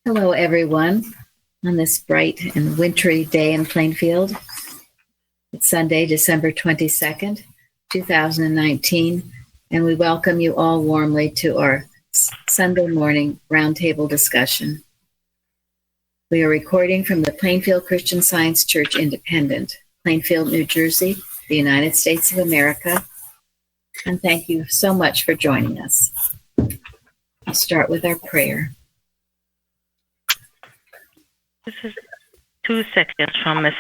Hello, everyone, on this bright and wintry day in Plainfield. It's Sunday, December 22nd, 2019, and we welcome you all warmly to our Sunday morning roundtable discussion. We are recording from the Plainfield Christian Science Church Independent, Plainfield, New Jersey, the United States of America, and thank you so much for joining us. I'll start with our prayer. This is 2 sections from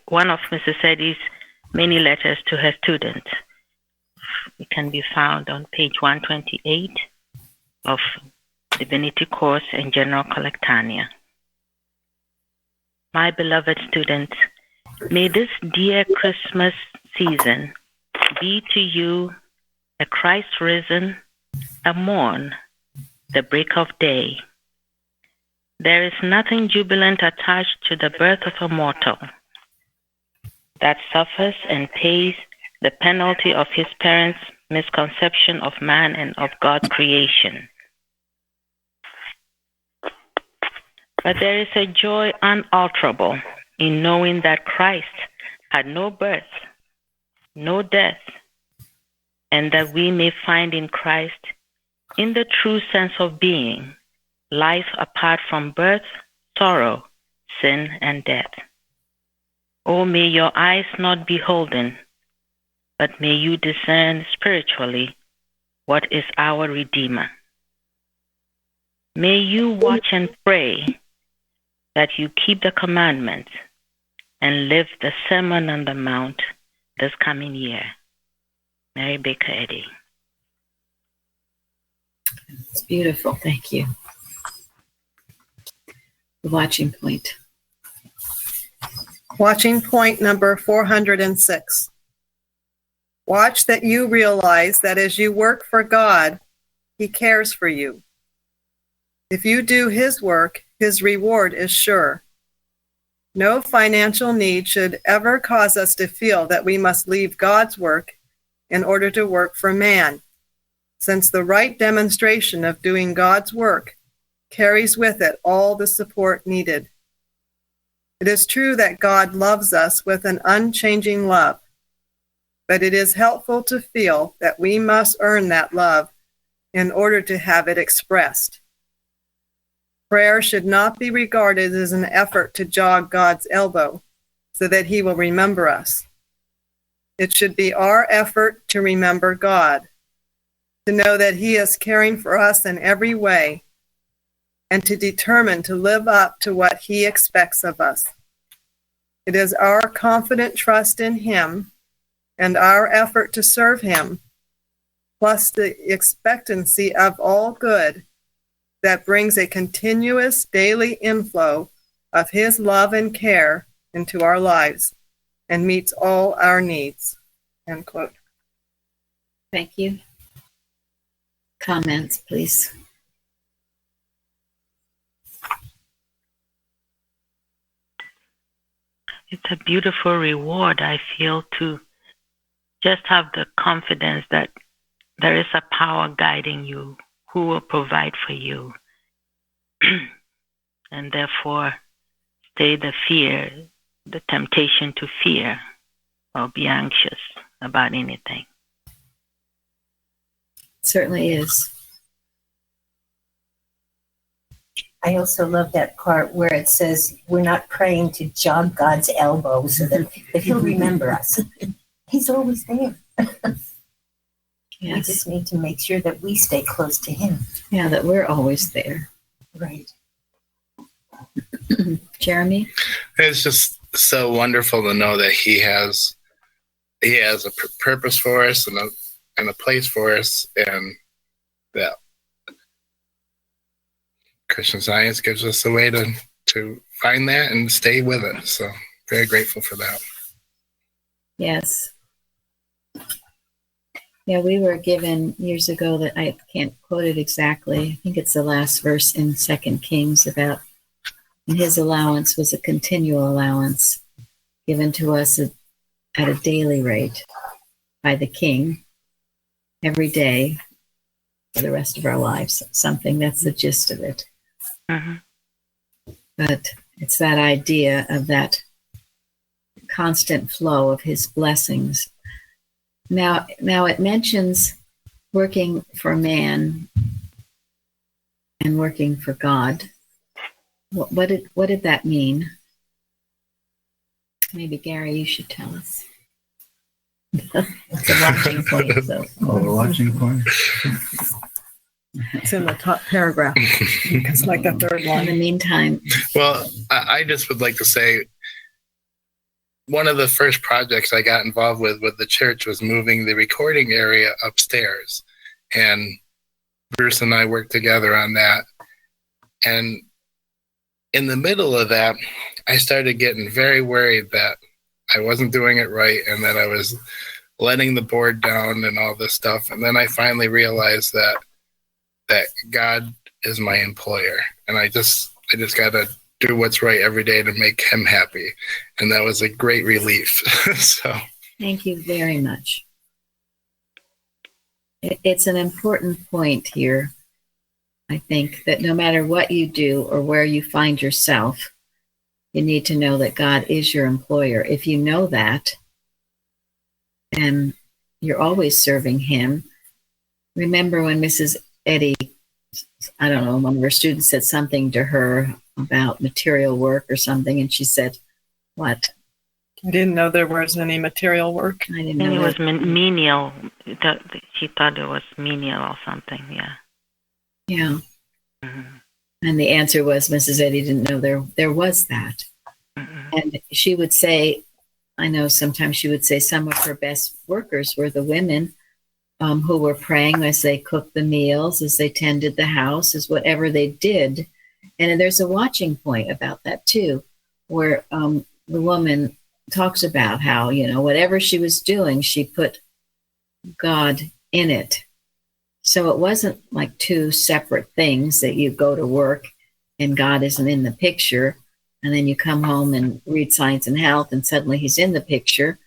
one of Mrs. Eddy's many letters to her students. It can be found on page 128 of Divinity Course and General Collectania. My beloved students, may this dear Christmas season be to you a Christ risen, a morn, the break of day. There is nothing jubilant attached to the birth of a mortal that suffers and pays the penalty of his parents' misconception of man and of God's creation. But there is a joy unalterable in knowing that Christ had no birth, no death, and that we may find in Christ, in the true sense of being, life apart from birth, sorrow, sin, and death. Oh, may your eyes not be holden, but may you discern spiritually what is our Redeemer. May you watch and pray that you keep the commandments and live the Sermon on the Mount this coming year. Mary Baker Eddy. It's beautiful. Thank you. The watching point. Watching point number 406. Watch that you realize that as you work for God, He cares for you. If you do His work, His reward is sure. No financial need should ever cause us to feel that we must leave God's work in order to work for man, since the right demonstration of doing God's work carries with it all the support needed. It is true that God loves us with an unchanging love, but it is helpful to feel that we must earn that love in order to have it expressed. Prayer should not be regarded as an effort to jog God's elbow so that He will remember us. It should be our effort to remember God, to know that He is caring for us in every way, and to determine to live up to what He expects of us. It is our confident trust in Him and our effort to serve Him, plus the expectancy of all good, that brings a continuous daily inflow of His love and care into our lives and meets all our needs. End quote. Thank you. Comments, please. It's a beautiful reward, I feel, to just have the confidence that there is a power guiding you who will provide for you. And therefore, stay the fear, the temptation to fear or be anxious about anything. It certainly is. I also love that part where it says we're not praying to jog God's elbow so that He'll remember us. He's always there. Yes. We just need to make sure that we stay close to Him. Yeah, that we're always there. Right. Jeremy? It's just so wonderful to know that He has a purpose for us and a place for us, and that Christian Science gives us a way to find that and stay with it. So very grateful for that. Yes. Yeah, we were given years ago that I can't quote it exactly. I think it's the last verse in 2 Kings about, and His allowance was a continual allowance given to us at a daily rate by the King every day for the rest of our lives. Something, that's the gist of it. Mm-hmm. But it's that idea of that constant flow of his blessings. Now it mentions working for man and working for God. What did that mean? Maybe Gary, you should tell us. It's a watching point. So. Oh, the watching point. It's in the top paragraph. It's like the third In one. the meantime, Well, I just would like to say one of the first projects I got involved with the church was moving the recording area upstairs. And Bruce and I worked together on that. And in the middle of that, I started getting very worried that I wasn't doing it right and that I was letting the board down and all this stuff. And then I finally realized that God is my employer. And I just got to do what's right every day to make him happy. And that was a great relief. So thank you very much. It's an important point here, I think, that no matter what you do or where you find yourself, you need to know that God is your employer. If you know that, and you're always serving him. Remember when Mrs. Eddy, I don't know, one of her students said something to her about material work or something, and she said, what? I didn't know there was any material work. I didn't And know it was that. menial. She thought it was menial or something. Yeah. Yeah. Mm-hmm. And the answer was Mrs. Eddy didn't know there was that. Mm-hmm. And she would say, I know sometimes she would say some of her best workers were the women who were praying as they cooked the meals, as they tended the house, as whatever they did. And there's a watching point about that too, where the woman talks about how, whatever she was doing, she put God in it. So it wasn't like two separate things that you go to work and God isn't in the picture, and then you come home and read Science and Health and suddenly he's in the picture.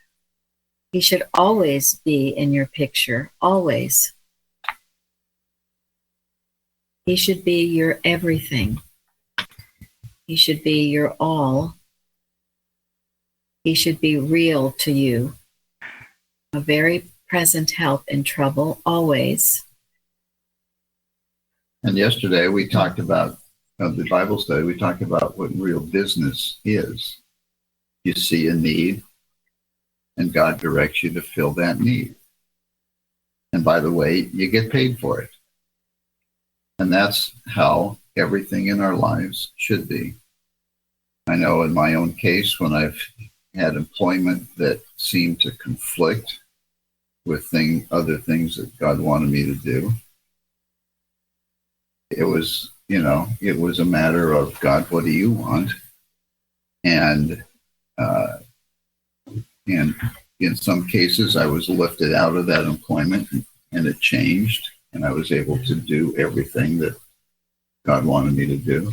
He should always be in your picture, always. He should be your everything. He should be your all. He should be real to you. A very present help in trouble, always. And yesterday we talked about the Bible study. We talked about what real business is. You see a need, and God directs you to fill that need. And by the way, you get paid for it. And that's how everything in our lives should be. I know in my own case, when I've had employment that seemed to conflict with other things that God wanted me to do, it was a matter of, God, what do you want? And in some cases, I was lifted out of that employment and it changed, and I was able to do everything that God wanted me to do.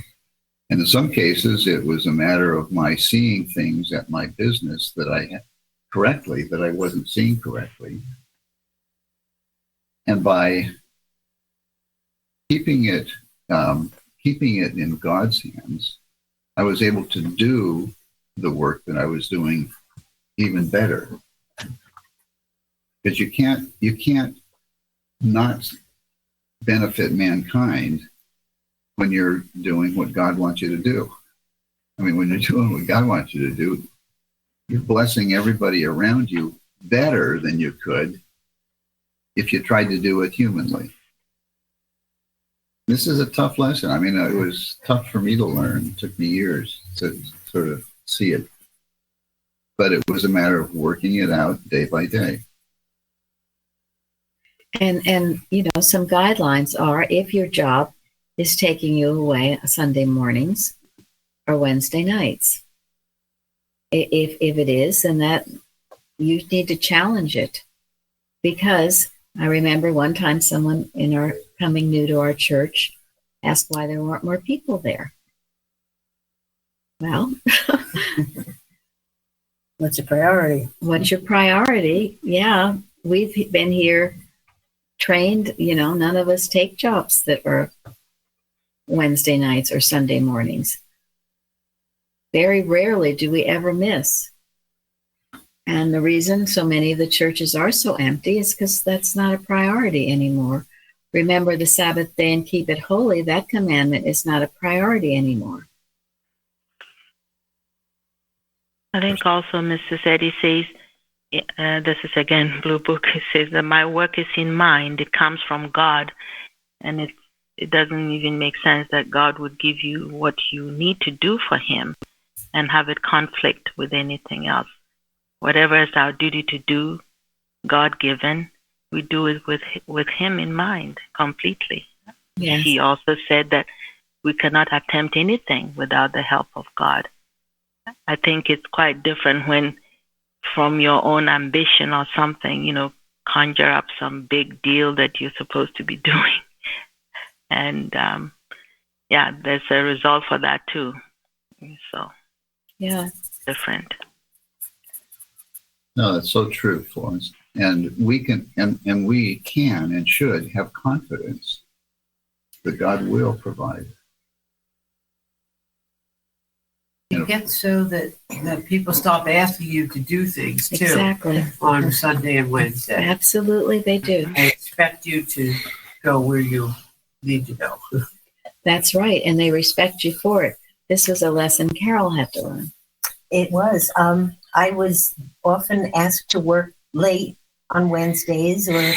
And in some cases, it was a matter of my seeing things at my business that I wasn't seeing correctly. And by keeping it in God's hands, I was able to do the work that I was doing even better. Because you can't not benefit mankind when you're doing what God wants you to do. I mean, when you're doing what God wants you to do, you're blessing everybody around you better than you could if you tried to do it humanly. This is a tough lesson. I mean, it was tough for me to learn. It took me years to sort of see it. But it was a matter of working it out day by day. And some guidelines are, if your job is taking you away Sunday mornings or Wednesday nights. If it is, then that you need to challenge it. Because I remember one time someone coming new to our church asked why there weren't more people there. Well, What's your priority? What's your priority? Yeah, we've been here trained, none of us take jobs that are Wednesday nights or Sunday mornings. Very rarely do we ever miss. And the reason so many of the churches are so empty is because that's not a priority anymore. Remember the Sabbath day and keep it holy. That commandment is not a priority anymore. I think also Mrs. Eddy says, this is again Blue Book, it says that my work is in mind. It comes from God. And it doesn't even make sense that God would give you what you need to do for him and have it conflict with anything else. Whatever is our duty to do, God-given, we do it with him in mind completely. Yes. He also said that we cannot attempt anything without the help of God. I think it's quite different when from your own ambition or something, conjure up some big deal that you're supposed to be doing. And there's a result for that too. So, yeah, different. No, that's so true, Florence. And we can and should have confidence that God will provide. It gets so that people stop asking you to do things too. Exactly. On Sunday and Wednesday. Absolutely, they do. They expect you to go where you need to go. That's right, and they respect you for it. This was a lesson Carol had to learn. It was. I was often asked to work late on Wednesdays or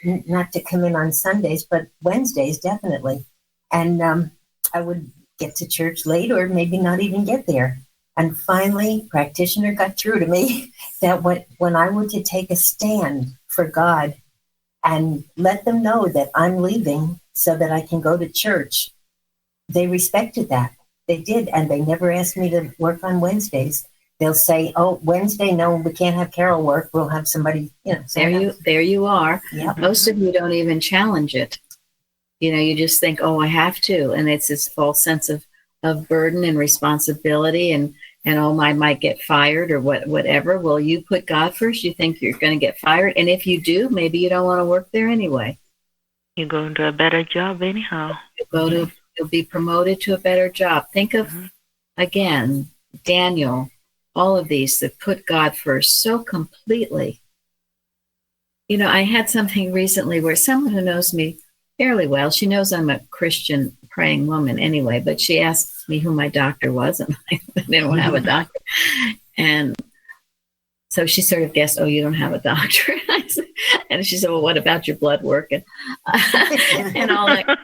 not to come in on Sundays, but Wednesdays definitely. And I would get to church late or maybe not even get there. And finally, practitioner got through to me that when I were to take a stand for God and let them know that I'm leaving so that I can go to church, they respected that. They did, and they never asked me to work on Wednesdays. They'll say, "Oh, Wednesday, no, we can't have Carol work. We'll have somebody." There you are. Yep. Most of you don't even challenge it. You just think, "Oh, I have to," and it's this false sense of burden and responsibility, and I might get fired or whatever. Well, you put God first. You think you're going to get fired, and if you do, maybe you don't want to work there anyway. You go into a better job anyhow. You'll be promoted to a better job. Think of, again, Daniel, all of these that put God first so completely. I had something recently where someone who knows me fairly well, she knows I'm a Christian praying woman anyway, but she asked me who my doctor was, and I didn't have a doctor. And so she sort of guessed, "Oh, you don't have a doctor." And she said, "Well, what about your blood work?" And all that.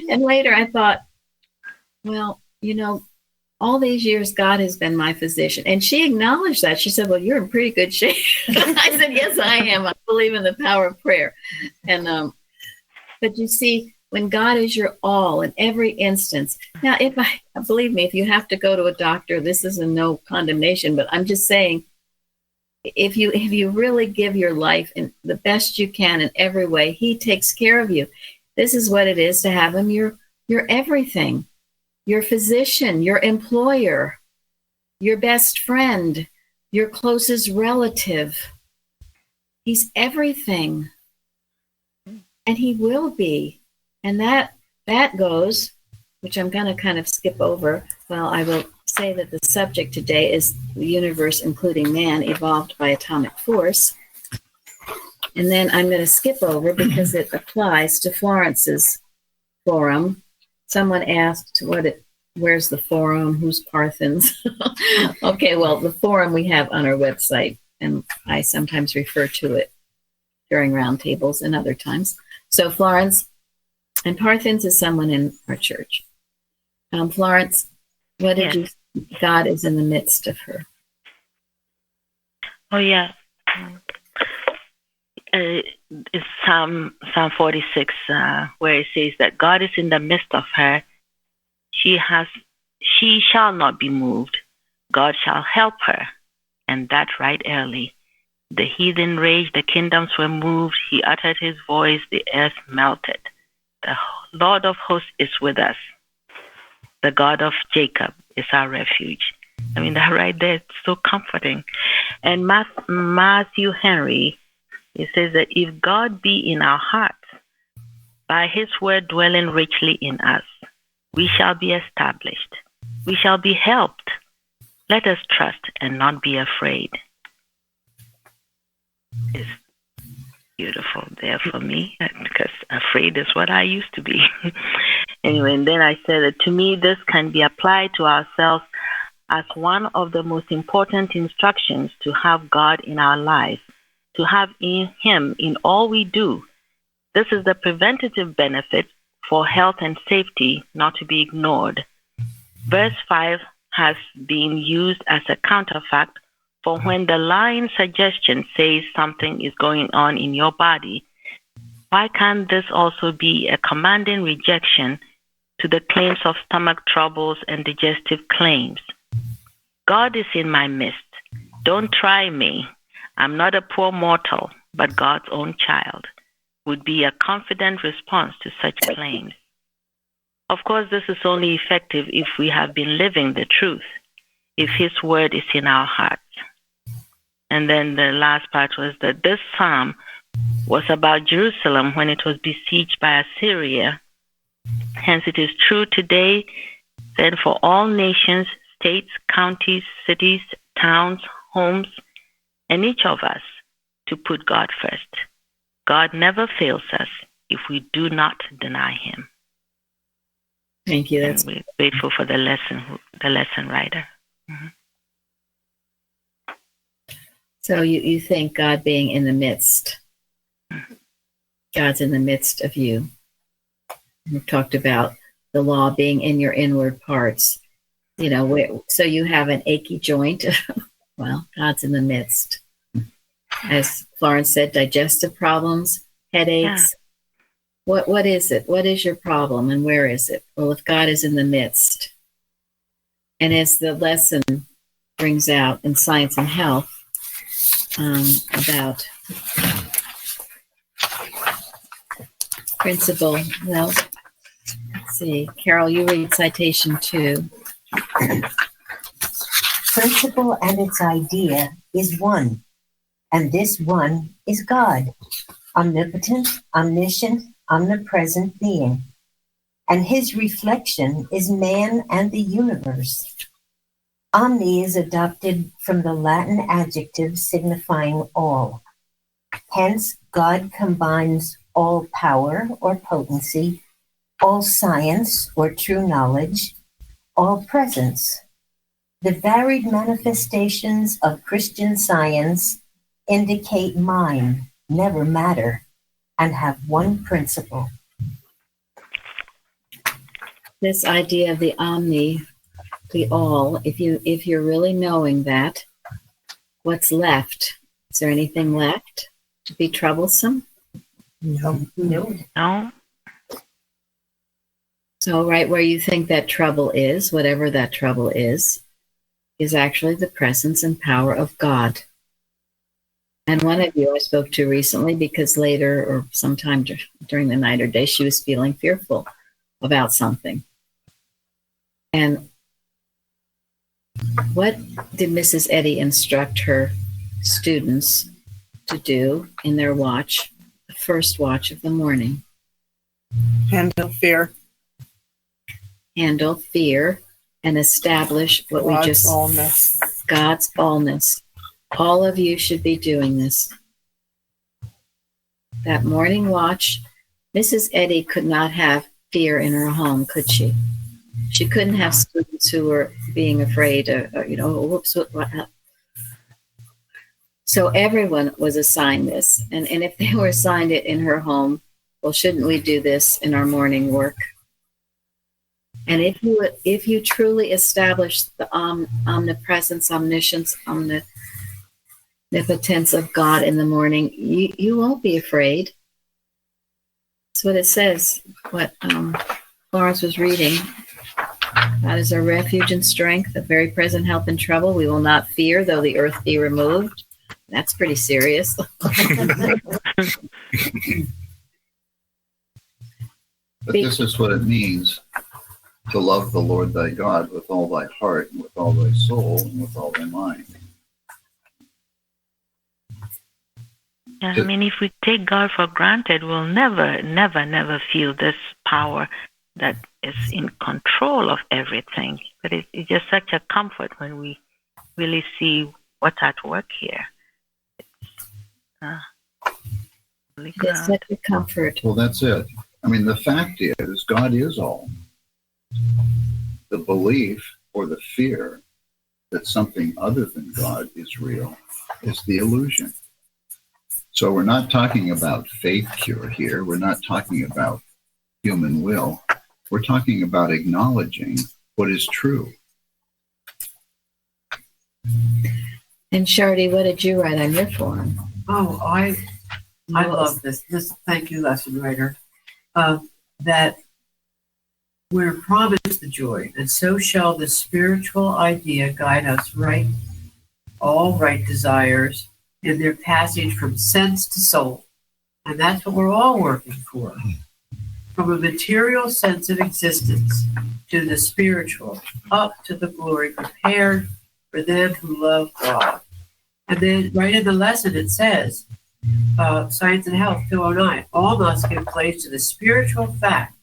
And later I thought, well, all these years God has been my physician. And she acknowledged that. She said, "Well, you're in pretty good shape." I said, "Yes, I am. I believe in the power of prayer." And but you see, when God is your all in every instance. Now, believe me, if you have to go to a doctor, this is a no condemnation, but I'm just saying, if you really give your life in the best you can in every way, he takes care of you. This is what it is to have him your everything, your physician, your employer, your best friend, your closest relative. He's everything, and he will be. And that goes, which I'm going to kind of skip over. Well, I will say that the subject today is the universe, including man, evolved by atomic force. And then I'm going to skip over because it applies to Florence's forum. Someone asked, where's the forum? Who's Parthens? Okay, well, the forum we have on our website, and I sometimes refer to it during roundtables and other times. So Florence, and Parthens is someone in our church. Florence, what did you say? God is in the midst of her. Oh, yeah. It's Psalm 46, where it says that God is in the midst of her. She shall not be moved. God shall help her, and that right early. The heathen raged, the kingdoms were moved. He uttered his voice, the earth melted. The Lord of hosts is with us. The God of Jacob is our refuge. I mean, that right there, it's so comforting. And Matthew Henry, it says that if God be in our hearts, by his word dwelling richly in us, we shall be established. We shall be helped. Let us trust and not be afraid. It's beautiful there for me because afraid is what I used to be. Anyway, and then I said that to me, this can be applied to ourselves as one of the most important instructions to have God in our life, to have Him in all we do. This is the preventative benefit for health and safety not to be ignored. Verse 5 has been used as a counterfact for when the lying suggestion says something is going on in your body. Why can't this also be a commanding rejection to the claims of stomach troubles and digestive claims? God is in my midst. Don't try me. I'm not a poor mortal, but God's own child, would be a confident response to such claims. Of course, this is only effective if we have been living the truth, if His word is in our hearts. And then the last part was that this psalm was about Jerusalem when it was besieged by Assyria. Hence, it is true today then for all nations, states, counties, cities, towns, homes, and each of us to put God first. God never fails us if we do not deny Him. Thank you. That's and we're grateful for the lesson writer. Mm-hmm. So you think God being in the midst, God's in the midst of you. We've talked about the law being in your inward parts. So you have an achy joint. Well, God's in the midst. As Florence said, digestive problems, headaches. Yeah. What is it? What is your problem and where is it? Well, if God is in the midst, and as the lesson brings out in Science and Health, about principle. Well, let's see. Carol, you read citation 2. Principle and its idea is one, and this one is God, omnipotent, omniscient, omnipresent being, and His reflection is man and the universe. Omni is adopted from the Latin adjective signifying all. Hence, God combines all power or potency, all science or true knowledge, all presence. The varied manifestations of Christian science indicate mind, never matter, and have one principle. This idea of the omni, the all, if you're really knowing that, what's left? Is there anything left to be troublesome? No. So right where you think that trouble is, whatever that trouble is actually the presence and power of God. And one of you I spoke to recently, because later or sometime during the night or day, she was feeling fearful about something. And what did Mrs. Eddy instruct her students to do in their watch, the first watch of the morning? Handle fear. Handle fear and establish what God's we just... allness. God's allness. All of you should be doing this. That morning watch, Mrs. Eddy could not have fear in her home, could she? She couldn't have students who were being afraid of, whoops, what. So everyone was assigned this. And if they were assigned it in her home, well, shouldn't we do this in our morning work? And if you truly establish the omnipresence, omniscience, omnipotence of God in the morning, you won't be afraid. That's what it says, what Florence was reading. God is our refuge and strength, a very present help in trouble. We will not fear, though the earth be removed. That's pretty serious. But this is what it means to love the Lord thy God with all thy heart, and with all thy soul, and with all thy mind. Yeah, I mean, if we take God for granted, we'll never feel this power, that is in control of everything. But it's just such a comfort when we really see what's at work here. Really It's such a comfort. Well, that's it. I mean, the fact is, God is all. The belief or the fear that something other than God is real is the illusion. So we're not talking about faith cure here. We're not talking about human will. We're talking about acknowledging what is true. And Shardy, what did you write on your form? Oh, I love this. Thank you, lesson writer. That we're promised the joy, and so shall the spiritual idea guide us all right desires in their passage from sense to soul. And that's what we're all working for. From a material sense of existence to the spiritual, up to the glory prepared for them who love God. And then right in the lesson it says, Science and Health 209, all must give place to the spiritual fact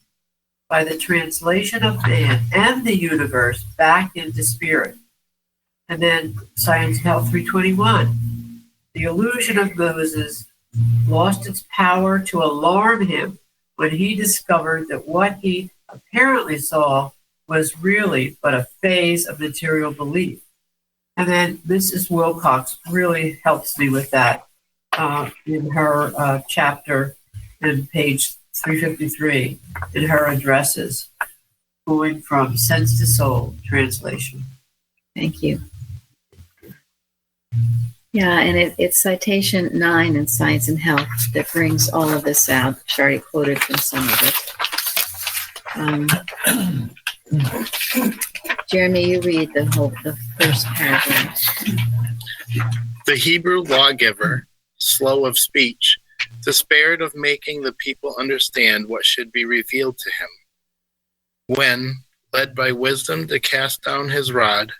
by the translation of man and the universe back into spirit. And then Science and Health 321, the illusion of Moses lost its power to alarm him when he discovered that what he apparently saw was really but a phase of material belief. And then Mrs. Wilcox really helps me with that in her chapter in page 353 in her addresses, going from sense to soul translation. Thank you. Yeah, and it's citation 9 in Science and Health that brings all of this out. Shardy quoted from some of it. Jeremy, you read the first paragraph. The Hebrew lawgiver, slow of speech, despaired of making the people understand what should be revealed to him. When, led by wisdom to cast down his rod,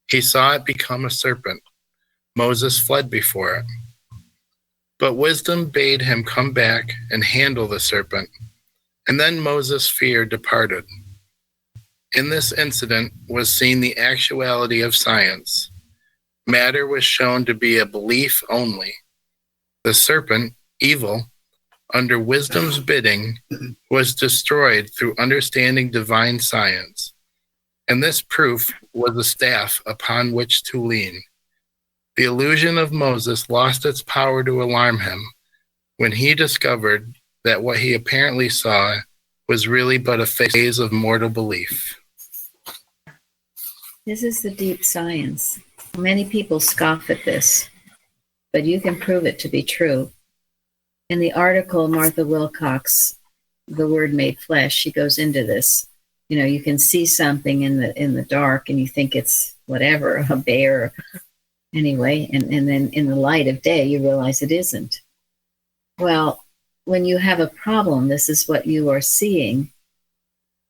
he saw it become a serpent. Moses fled before it. But wisdom bade him come back and handle the serpent, and then Moses' fear departed. In this incident was seen the actuality of science. Matter was shown to be a belief only. The serpent, evil, under wisdom's bidding, was destroyed through understanding divine science. And this proof was the staff upon which to lean. The illusion of Moses lost its power to alarm him when he discovered that what he apparently saw was really but a phase of mortal belief. This is the deep science. Many people scoff at this, but you can prove it to be true. In the article, Martha Wilcox, The Word Made Flesh, she goes into this. You know, you can see something in the dark and you think it's whatever, a bear. Anyway, and then in the light of day, you realize it isn't. Well, when you have a problem, this is what you are seeing.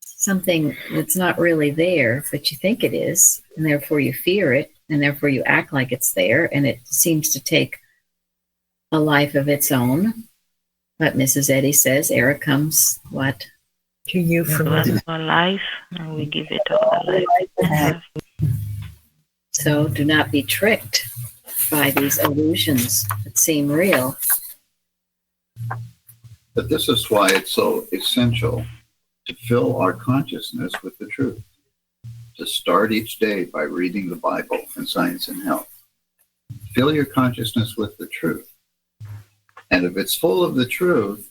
Something that's not really there, but you think it is, and therefore you fear it, and therefore you act like it's there, and it seems to take a life of its own. But Mrs. Eddy says, Era comes, what? To you from our life, and we give it all the life. So do not be tricked by these illusions that seem real. But this is why it's so essential to fill our consciousness with the truth. To start each day by reading the Bible and Science and Health. Fill your consciousness with the truth. And if it's full of the truth,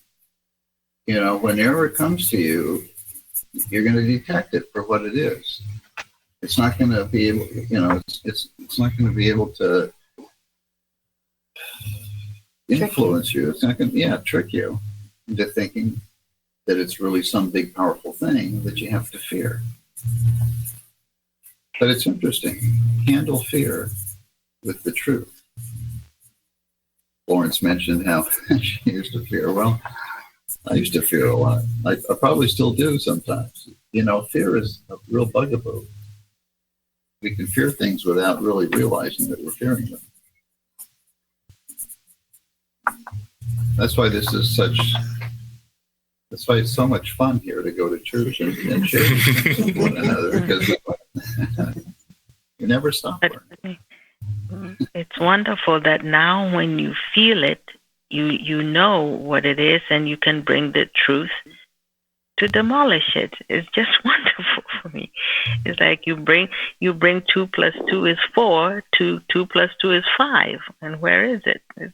you know, whenever it comes to you, you're going to detect it for what it is. It's not going to be able, you know, it's not going to be able to influence you. It's not going to, trick you into thinking that it's really some big, powerful thing that you have to fear. But it's interesting. Handle fear with the truth. Florence mentioned how she used to fear. Well, I used to fear a lot. I probably still do sometimes. You know, fear is a real bugaboo. We can fear things without really realizing that we're fearing them. That's why this is such That's why it's so much fun here to go to church and share with one another, because you never stop learning. It's wonderful that now when you feel it, you know what it is, and you can bring the truth to demolish it. It's just wonderful for me. It's like you bring 2 + 2 is 4, 2 + 2 is 5, and where is it? It's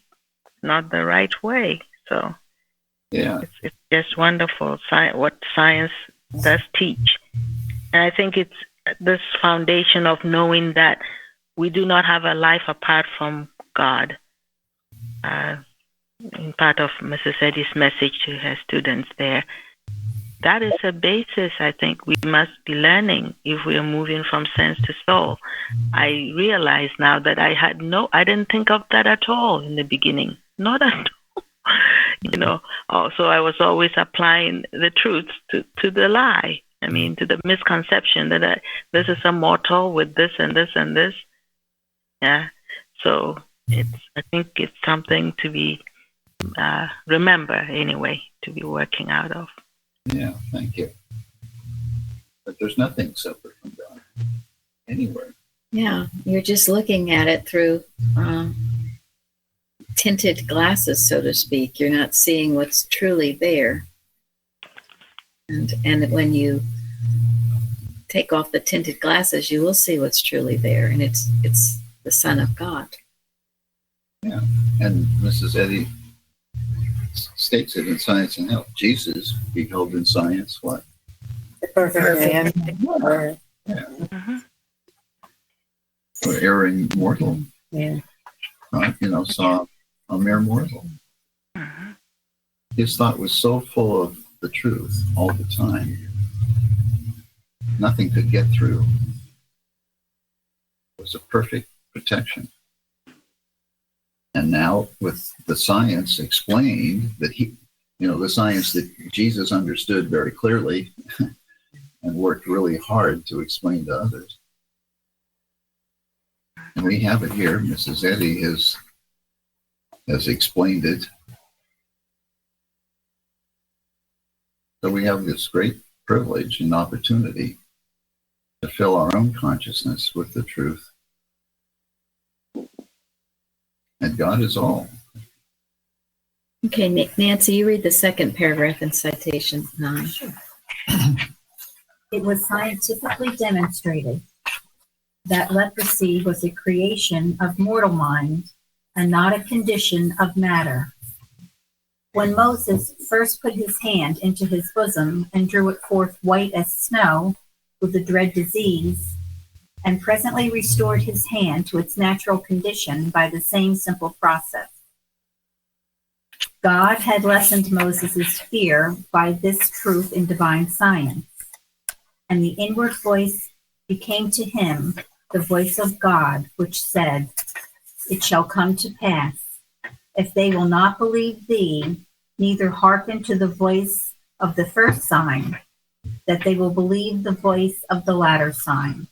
not the right way. So Yeah, it's just wonderful what science does teach, and I think it's this foundation of knowing that we do not have a life apart from God. In part of Mrs. Eddy's message to her students there, that is a basis I think we must be learning if we are moving from sense to soul. I realize now that I didn't think of that at all in the beginning. Not at all. Also I was always applying the truth to the lie. I mean, to the misconception that this is a mortal with this and this and this. Yeah. So I think it's something to be remember anyway, to be working out of. yeah, thank you. But there's nothing separate from God anywhere. Yeah, you're just looking at it through tinted glasses, so to speak. You're not seeing what's truly there. And when you take off the tinted glasses, you will see what's truly there, and it's the Son of God. Yeah, and Mrs. Eddy states it in Science and Health. Jesus beheld in science what? The perfect man. Yeah. Mm-hmm. Or erring mortal. Yeah. Saw a mere mortal. Mm-hmm. His thought was so full of the truth all the time. Nothing could get through. It was a perfect protection. And now with the science explained that the science that Jesus understood very clearly and worked really hard to explain to others. And we have it here. Mrs. Eddy has explained it. So we have this great privilege and opportunity to fill our own consciousness with the truth. And God is all. Okay, Nancy, you read the second paragraph in citation 9. It was scientifically demonstrated that leprosy was a creation of mortal mind and not a condition of matter. When Moses first put his hand into his bosom and drew it forth white as snow with the dread disease, and presently restored his hand to its natural condition by the same simple process. God had lessened Moses' fear by this truth in divine science, and the inward voice became to him the voice of God, which said, "It shall come to pass, if they will not believe thee, neither hearken to the voice of the first sign, that they will believe the voice of the latter sign."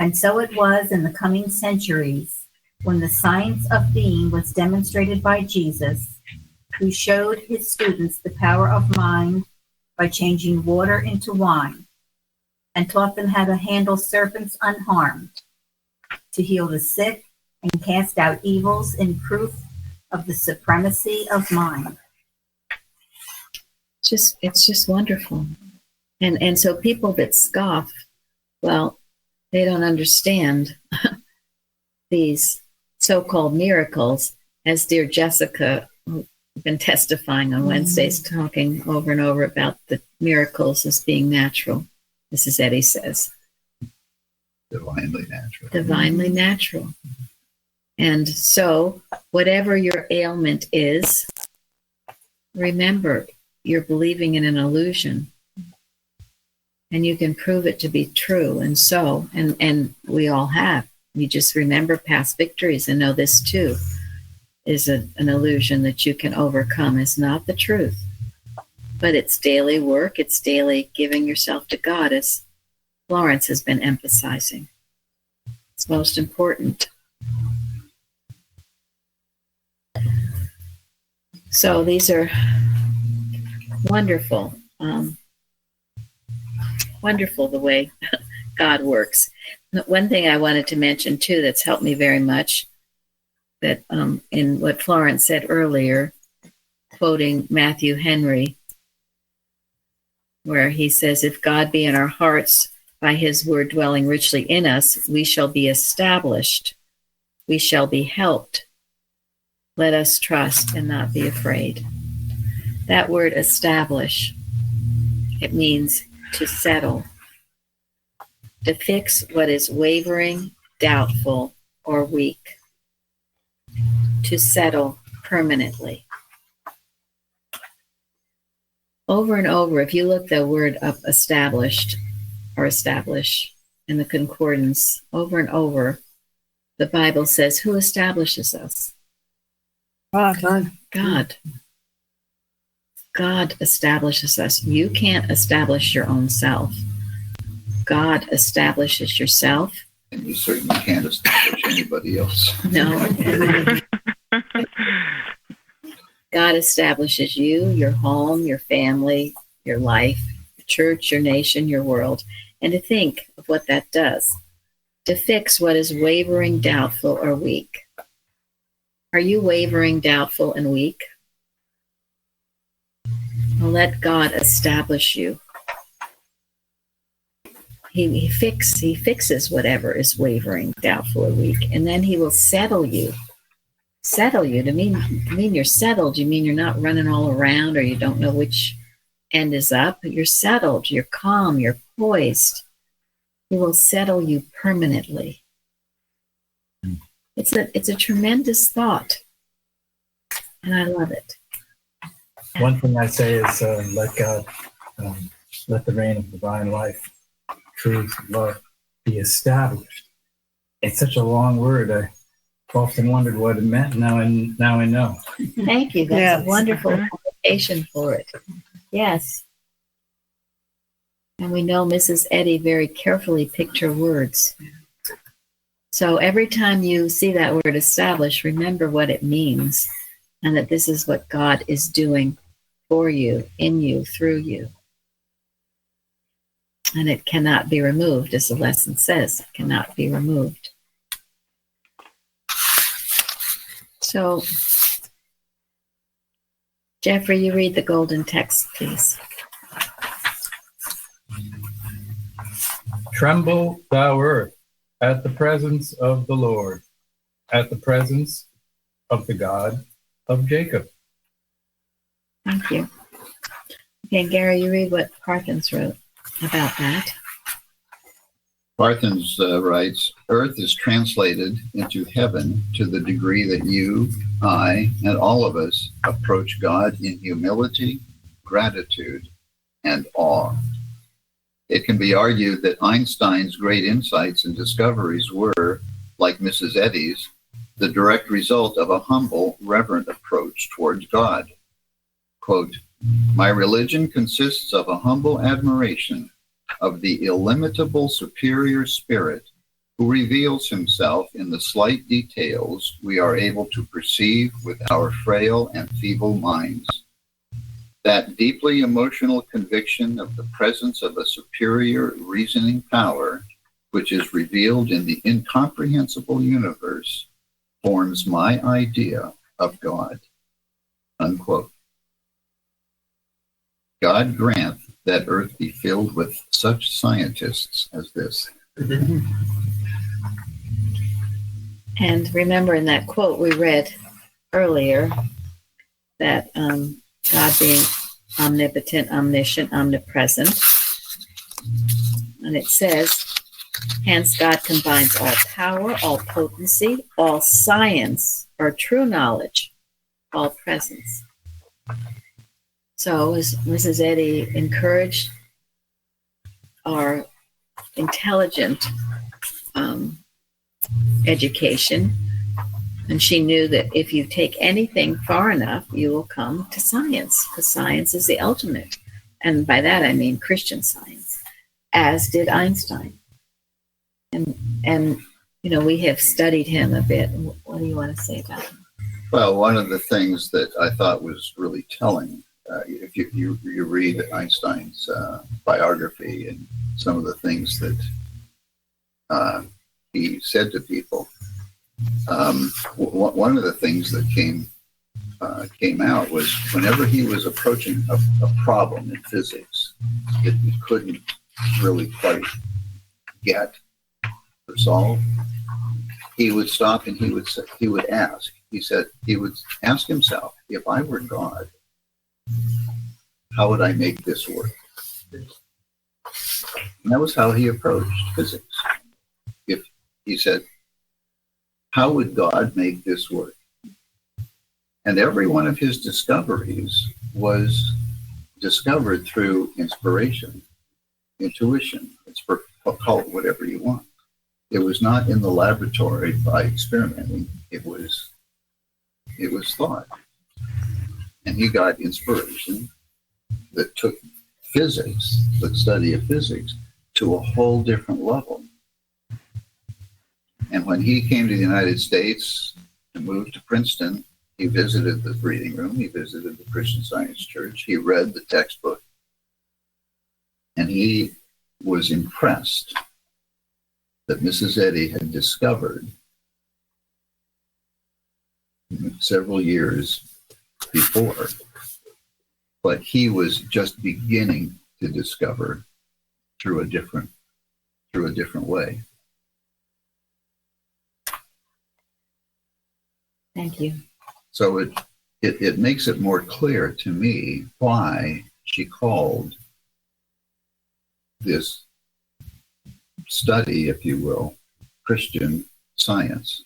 And so it was in the coming centuries, when the science of being was demonstrated by Jesus, who showed his students the power of mind by changing water into wine, and taught them how to handle serpents unharmed, to heal the sick and cast out evils in proof of the supremacy of mind. It's just wonderful. And so people that scoff, well, they don't understand these so-called miracles, as dear Jessica has been testifying on Wednesdays, talking over and over about the miracles as being natural, Mrs. Eddy says. Divinely natural. Divinely natural. And so whatever your ailment is, remember, you're believing in an illusion. And you can prove it to be true. And we all have. You just remember past victories and know this too is an illusion that you can overcome. Is not the truth. But it's daily work. It's daily giving yourself to God, as Florence has been emphasizing. It's most important. So these are wonderful. Wonderful the way God works. One thing I wanted to mention too that's helped me very much, that in what Florence said earlier, quoting Matthew Henry, where he says, if God be in our hearts by his word dwelling richly in us, we shall be established. We shall be helped. Let us trust and not be afraid. That word establish, it means to settle, to fix what is wavering, doubtful, or weak, to settle permanently. Over and over, if you look the word up, established or establish in the concordance, over and over, the Bible says, who establishes us? God. God. God establishes us. You can't establish your own self. God establishes yourself. And you certainly can't establish anybody else. No. God establishes you, your home, your family, your life, your church, your nation, your world. And to think of what that does, to fix what is wavering, doubtful, or weak. Are you wavering, doubtful, and weak? Well, let God establish you. He fixes whatever is wavering, doubtful, or weak, and then he will settle you. Settle you to mean you're settled. You mean you're not running all around or you don't know which end is up. You're settled. You're calm. You're poised. He will settle you permanently. It's a tremendous thought, and I love it. One thing I say is let God, let the reign of divine life, truth, love be established. It's such a long word. I often wondered what it meant. Now I know. Thank you. That's a wonderful application for it. Yes. And we know Mrs. Eddy very carefully picked her words. So every time you see that word establish, remember what it means and that this is what God is doing for you, in you, through you. And it cannot be removed, as the lesson says. It cannot be removed. So, Jeffrey, you read the golden text, please. Tremble, thou earth, at the presence of the Lord, at the presence of the God of Jacob. Thank you. Okay, Gary, you read what Parthens wrote about that. Parthens writes, earth is translated into heaven to the degree that you, I, and all of us approach God in humility, gratitude, and awe. It can be argued that Einstein's great insights and discoveries were, like Mrs. Eddy's, the direct result of a humble, reverent approach towards God. Quote, my religion consists of a humble admiration of the illimitable superior spirit who reveals himself in the slight details we are able to perceive with our frail and feeble minds. That deeply emotional conviction of the presence of a superior reasoning power, which is revealed in the incomprehensible universe, forms my idea of God. Unquote. God grant that earth be filled with such scientists as this. And remember in that quote we read earlier that God being omnipotent, omniscient, omnipresent. And it says, hence God combines all power, all potency, all science, or true knowledge, all presence. So as Mrs. Eddy encouraged our intelligent education, and she knew that if you take anything far enough, you will come to science, because science is the ultimate. And by that I mean Christian science, as did Einstein. And you know, we have studied him a bit. What do you want to say about him? Well, one of the things that I thought was really telling if you read Einstein's biography and some of the things that he said to people, one of the things that came out was whenever he was approaching a problem in physics that he couldn't really quite get or solve, he would stop and he would ask. He said he would ask himself, if I were God, how would I make this work? And that was how he approached physics. If he said, how would God make this work? And every one of his discoveries was discovered through inspiration, intuition. Call it whatever you want. It was not in the laboratory by experimenting. It was thought. And he got inspiration that took physics, the study of physics, to a whole different level. And when he came to the United States and moved to Princeton, he visited the reading room, he visited the Christian Science Church, he read the textbook, and he was impressed that Mrs. Eddy had discovered several years before, but he was just beginning to discover through a different way. Thank you. So it makes it more clear to me why she called this study, if you will, Christian Science.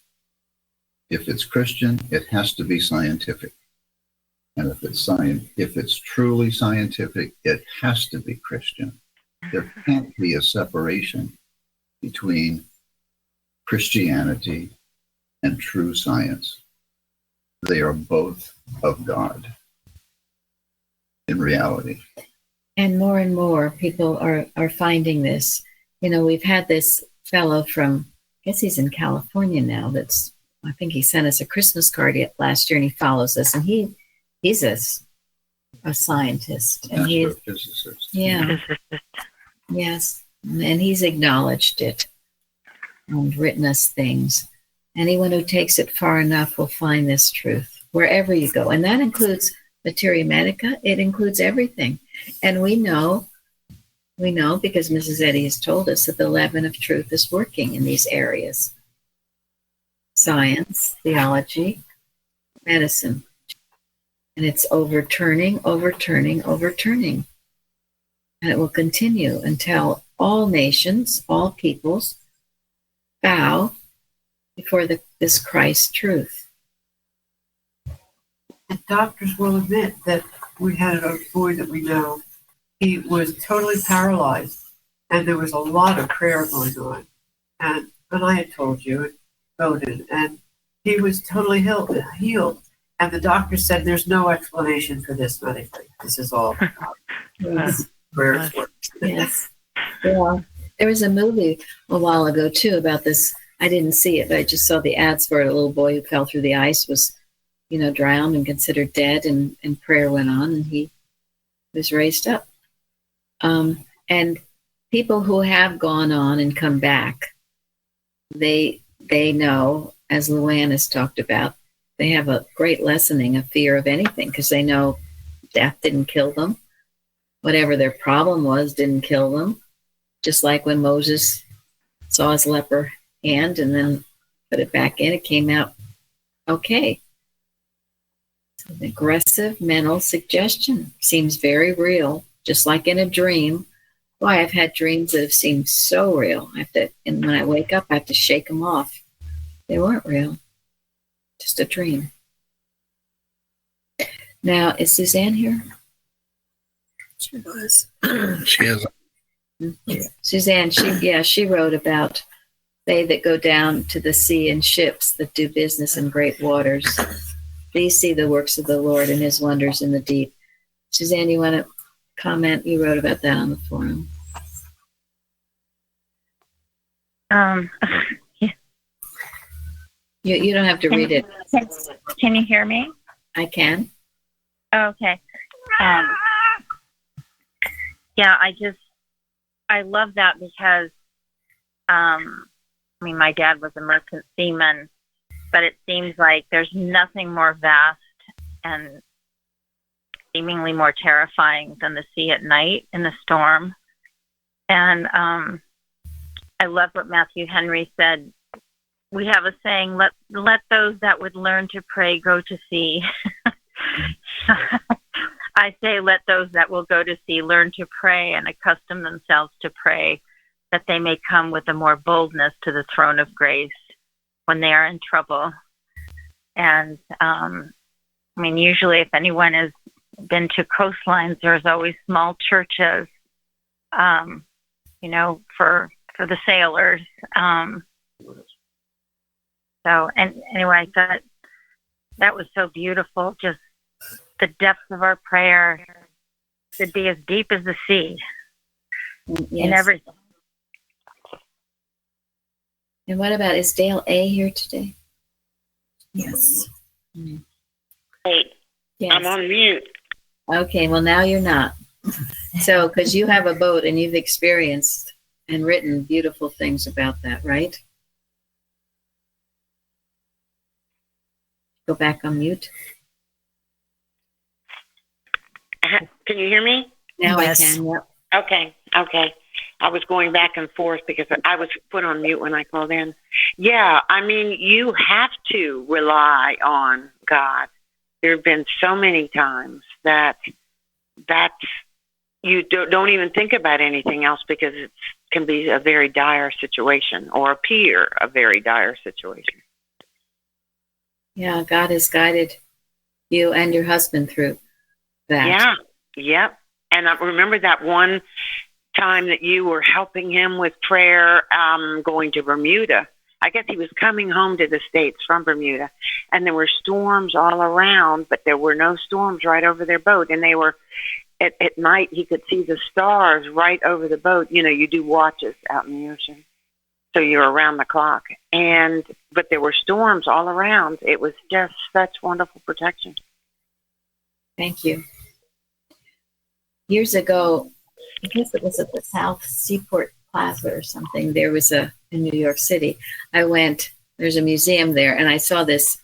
If it's Christian, it has to be scientific. And if it's truly scientific, it has to be Christian. There can't be a separation between Christianity and true science. They are both of God in reality. And more people are finding this. You know, we've had this fellow from, I guess he's in California now, I think he sent us a Christmas card last year, and he follows us, and he's a scientist. And he's physicist. Yeah. Yes. And he's acknowledged it and written us things. Anyone who takes it far enough will find this truth wherever you go. And that includes materia medica. It includes everything. And we know because Mrs. Eddy has told us that the leaven of truth is working in these areas. Science, theology, medicine. And it's overturning. And it will continue until all nations, all peoples bow before this Christ truth. And doctors will admit that we had a boy that we know, he was totally paralyzed, and there was a lot of prayer going on. And I had told you, it voted, and he was totally healed. And the doctor said, there's no explanation for this medically. This is all prayers work. Yes. Yeah. There was a movie a while ago, too, about this. I didn't see it, but I just saw the ads for it. A little boy who fell through the ice was, drowned and considered dead, and prayer went on, and he was raised up. And people who have gone on and come back, they know, as Luann has talked about, they have a great lessening of fear of anything because they know death didn't kill them. Whatever their problem was didn't kill them. Just like when Moses saw his leper hand and then put it back in, it came out okay. So the aggressive mental suggestion seems very real, just like in a dream. Boy, I've had dreams that have seemed so real. And when I wake up, I have to shake them off. They weren't real, just a dream. Now, is Suzanne here? She was. She is. Suzanne, she wrote about they that go down to the sea in ships that do business in great waters. These see the works of the Lord and his wonders in the deep. Suzanne, you want to comment? You wrote about that on the forum. Yeah. You don't have to read it. Can you hear me? I can. Okay. Yeah, I love that because, my dad was a merchant seaman, but it seems like there's nothing more vast and seemingly more terrifying than the sea at night in the storm. And I love what Matthew Henry said. We have a saying, let those that would learn to pray go to sea. I say, let those that will go to sea learn to pray and accustom themselves to pray, that they may come with a more boldness to the throne of grace when they are in trouble. And usually if anyone has been to coastlines, there's always small churches, for the sailors. Anyway, I thought that was so beautiful. Just the depth of our prayer should be as deep as the sea in everything. And what about, is Dale A here today? Yes. Hey, Yes. I'm on mute. Okay, well, now you're not. So, because you have a boat and you've experienced and written beautiful things about that, right? Go back on mute. Can you hear me? Now Yes. I can, yep. Okay. I was going back and forth because I was put on mute when I called in. Yeah, you have to rely on God. There have been so many times that you don't even think about anything else because it can be a very dire situation or appear a very dire situation. Yeah, God has guided you and your husband through that. Yeah, yep. And I remember that one time that you were helping him with prayer, going to Bermuda. I guess he was coming home to the States from Bermuda, and there were storms all around, but there were no storms right over their boat. And they were, at night, he could see the stars right over the boat. You do watches out in the ocean, so you're around the clock. But there were storms all around. It was just such wonderful protection. Thank you. Years ago, I guess it was at the South Seaport Plaza or something, there was in New York City. I went, there's a museum there, and I saw this,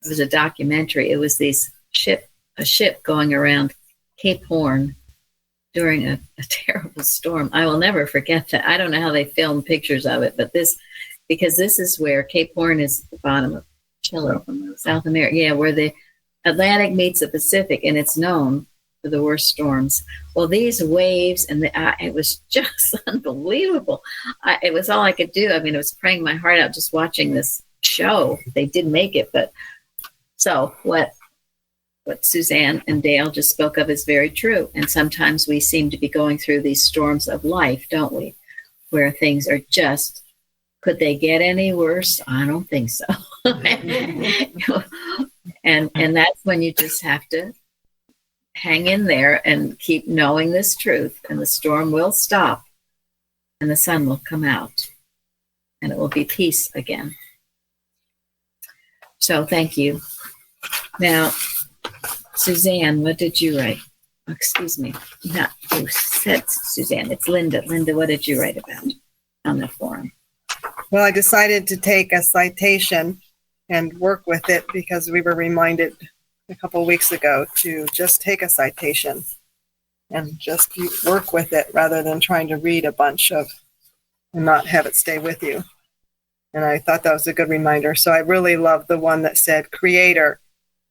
it was a documentary. It was a ship going around Cape Horn during a terrible storm. I will never forget that. I don't know how they filmed pictures of it, but because this is where Cape Horn is, the bottom of Chile, South America. Yeah, where the Atlantic meets the Pacific, and it's known for the worst storms. Well, these waves, and it was just unbelievable. It was all I could do. It was praying my heart out just watching this show. They did make it, but so what Suzanne and Dale just spoke of is very true. And sometimes we seem to be going through these storms of life, don't we? Where things are just, could they get any worse? I don't think so. and that's when you just have to hang in there and keep knowing this truth, and the storm will stop and the sun will come out and it will be peace again. So thank you. Now, Suzanne, what did you write? Excuse me. Not you said Suzanne. It's Linda. Linda, what did you write about on the forum? Well, I decided to take a citation and work with it because we were reminded a couple of weeks ago to just take a citation and just work with it rather than trying to read a bunch of and not have it stay with you. And I thought that was a good reminder. So I really love the one that said, Creator,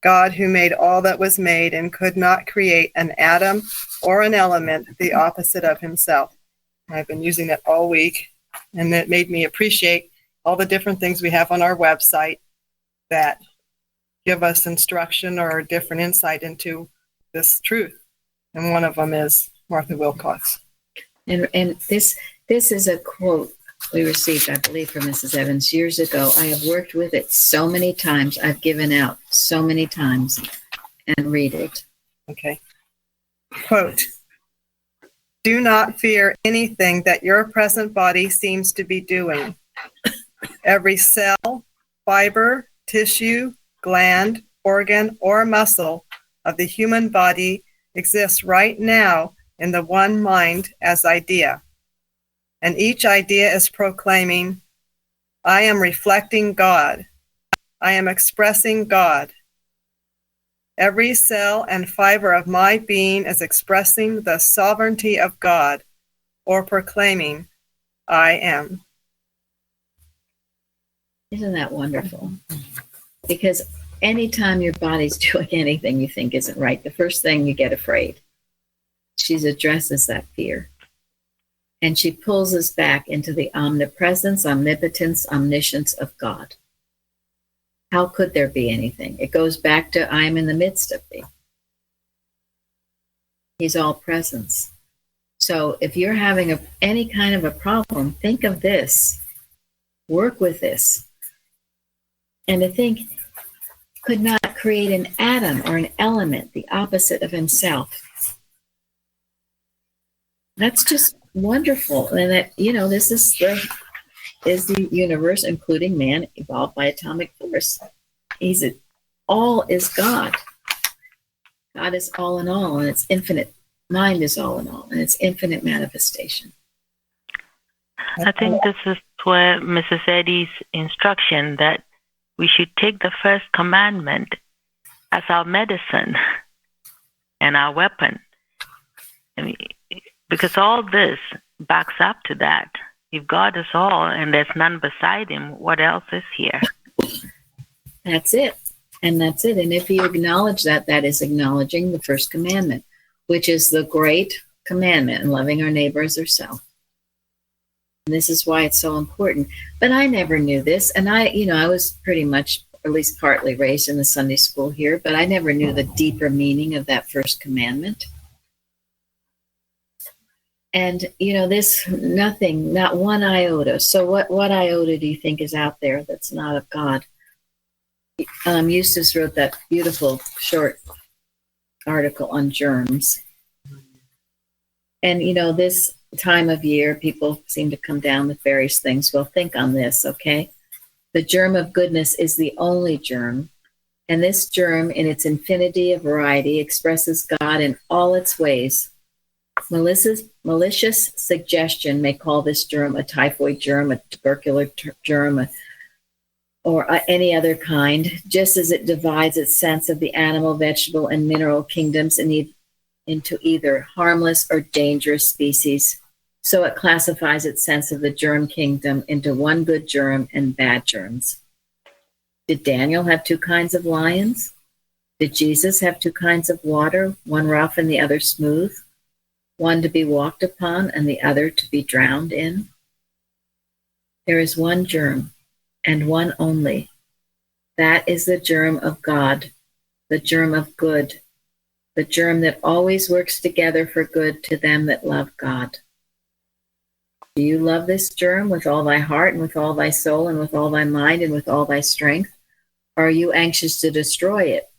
God who made all that was made and could not create an atom or an element the opposite of himself. And I've been using it all week, and it made me appreciate all the different things we have on our website that give us instruction or different insight into this truth. And one of them is Martha Wilcox. And this is a quote we received, I believe, from Mrs. Evans years ago. I have worked with it so many times. I've given out so many times, and read it. Okay. Quote, do not fear anything that your present body seems to be doing. Every cell, fiber, tissue, gland, organ, or muscle of the human body exists right now in the one mind as idea. And each idea is proclaiming, I am reflecting God. I am expressing God. Every cell and fiber of my being is expressing the sovereignty of God, or proclaiming, I am. Isn't that wonderful? Because anytime your body's doing anything you think isn't right, the first thing you get afraid. She addresses that fear. And she pulls us back into the omnipresence, omnipotence, omniscience of God. How could there be anything? It goes back to I am in the midst of thee. He's all presence. So if you're having any kind of a problem, think of this. Work with this. And to think, could not create an atom or an element, the opposite of himself. That's just wonderful. And that, this is the universe, including man, evolved by atomic force. All is God. God is all in all, and its infinite mind is all in all, and its infinite manifestation. I think this is where Mrs. Eddy's instruction that we should take the first commandment as our medicine and our weapon. I mean, because all this backs up to that. If God is all and there's none beside him, what else is here? That's it. And that's it. And if you acknowledge that, that is acknowledging the first commandment, which is the great commandment, and loving our neighbor as ourselves. And this is why it's so important. But I never knew this. And I was pretty much, at least partly raised in the Sunday school here, but I never knew the deeper meaning of that first commandment. And, this, nothing, not one iota. So what iota do you think is out there that's not of God? Eustace wrote that beautiful short article on germs. And, this time of year, people seem to come down with various things. Well, think on this, okay? The germ of goodness is the only germ. And this germ, in its infinity of variety, expresses God in all its ways. Malicious suggestion may call this germ a typhoid germ, a tubercular germ, or any other kind, just as it divides its sense of the animal, vegetable, and mineral kingdoms into either harmless or dangerous species. So it classifies its sense of the germ kingdom into one good germ and bad germs. Did Daniel have two kinds of lions? Did Jesus have two kinds of water, one rough and the other smooth? One to be walked upon and the other to be drowned in? There is one germ, and one only. That is the germ of God, the germ of good, the germ that always works together for good to them that love God. Do you love this germ with all thy heart and with all thy soul and with all thy mind and with all thy strength? Or are you anxious to destroy it?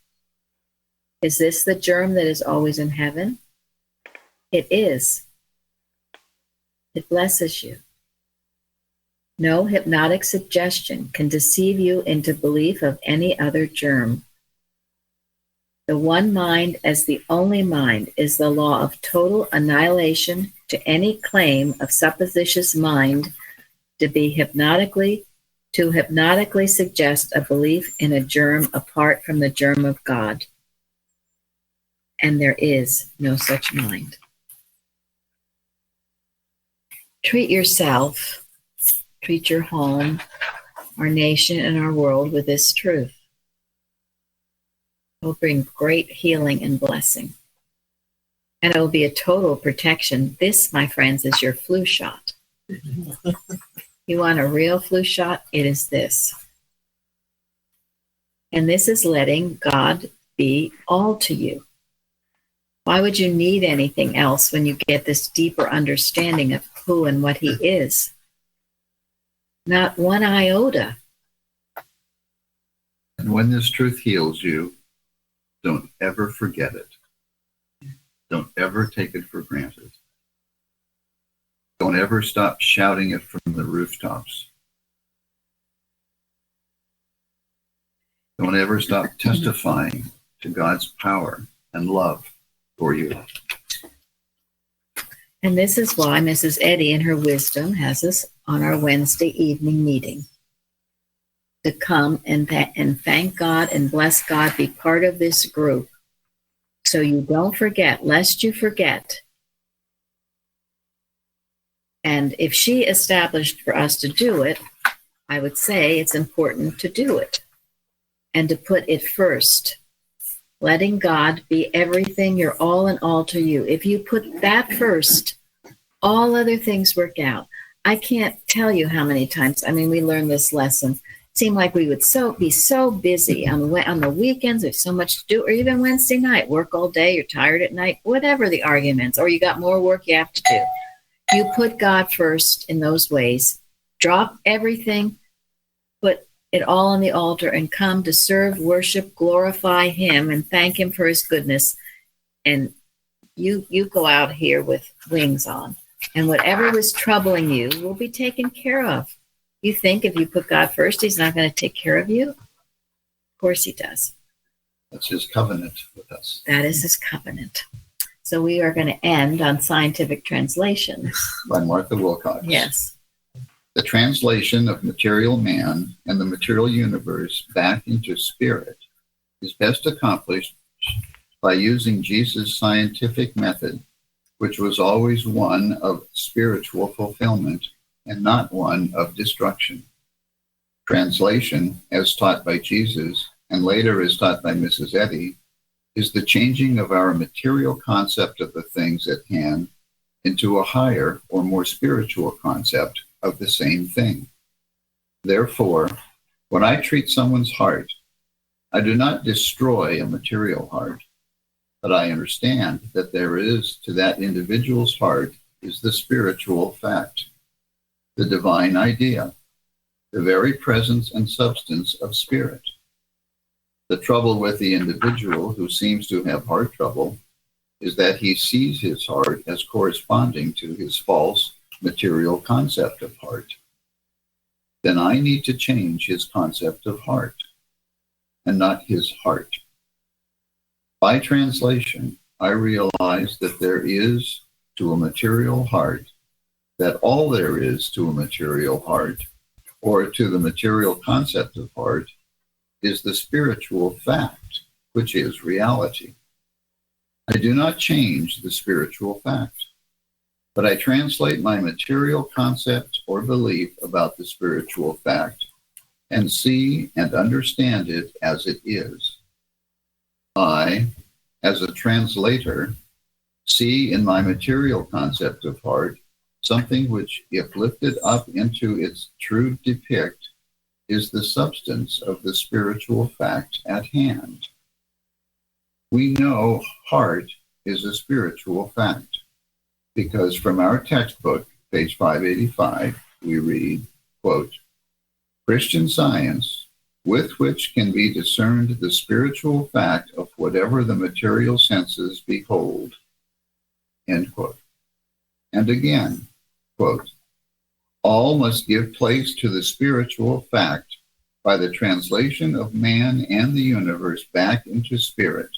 Is this the germ that is always in heaven? It is. It blesses you. No hypnotic suggestion can deceive you into belief of any other germ. The one mind as the only mind is the law of total annihilation to any claim of supposititious mind to hypnotically suggest a belief in a germ apart from the germ of God. And there is no such mind. Treat yourself, treat your home, our nation, and our world with this truth. It will bring great healing and blessing. And it will be a total protection. This, my friends, is your flu shot. You want a real flu shot? It is this. And this is letting God be all to you. Why would you need anything else when you get this deeper understanding of who and what he is? Not one iota. And when this truth heals you, don't ever forget it. Don't ever take it for granted. Don't ever stop shouting it from the rooftops. Don't ever stop testifying to God's power and love for you. And this is why Mrs. Eddy, in her wisdom, has us on our Wednesday evening meeting to come and thank God and bless God, be part of this group, so you don't forget, lest you forget. And if she established for us to do it, I would say it's important to do it and to put it first. Letting God be everything, you're all in all to you. If you put that first, all other things work out. I can't tell you how many times, we learned this lesson. It seemed like we would be so busy on the weekends, there's so much to do, or even Wednesday night, work all day, you're tired at night, whatever the arguments, or you got more work you have to do. You put God first in those ways. Drop everything, put it all on the altar, and come to serve, worship, glorify Him, and thank Him for His goodness. And you go out here with wings on. And whatever was troubling you will be taken care of. You think if you put God first, He's not going to take care of you? Of course He does. That's His covenant with us. That is His covenant. So we are going to end on scientific translation. By Martha Wilcox. Yes. The translation of material man and the material universe back into spirit is best accomplished by using Jesus' scientific method, which was always one of spiritual fulfillment and not one of destruction. Translation, as taught by Jesus and later as taught by Mrs. Eddy, is the changing of our material concept of the things at hand into a higher or more spiritual concept of the same thing. Therefore, when I treat someone's heart, I do not destroy a material heart, but I understand that there is to that individual's heart is the spiritual fact, the divine idea, the very presence and substance of spirit. The trouble with the individual who seems to have heart trouble is that he sees his heart as corresponding to his false material concept of heart. Then I need to change his concept of heart and not his heart. By translation, I realize that there is to a material heart, that all there is to a material heart, or to the material concept of heart, is the spiritual fact, which is reality. I do not change the spiritual fact, but I translate my material concept or belief about the spiritual fact and see and understand it as it is. I, as a translator, see in my material concept of heart something which, if lifted up into its true depict, is the substance of the spiritual fact at hand. We know heart is a spiritual fact because from our textbook, page 585, we read, quote, Christian science, with which can be discerned the spiritual fact of whatever the material senses behold, end quote. And again, quote, all must give place to the spiritual fact by the translation of man and the universe back into spirit.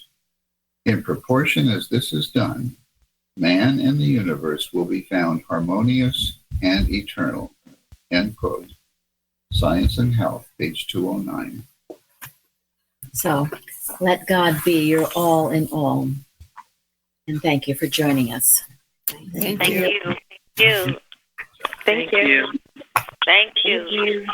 In proportion as this is done, man and the universe will be found harmonious and eternal. End quote. Science and Health, page 209. So let God be your all in all. And thank you for joining us. Thank you. Thank you. Thank you. Thank you.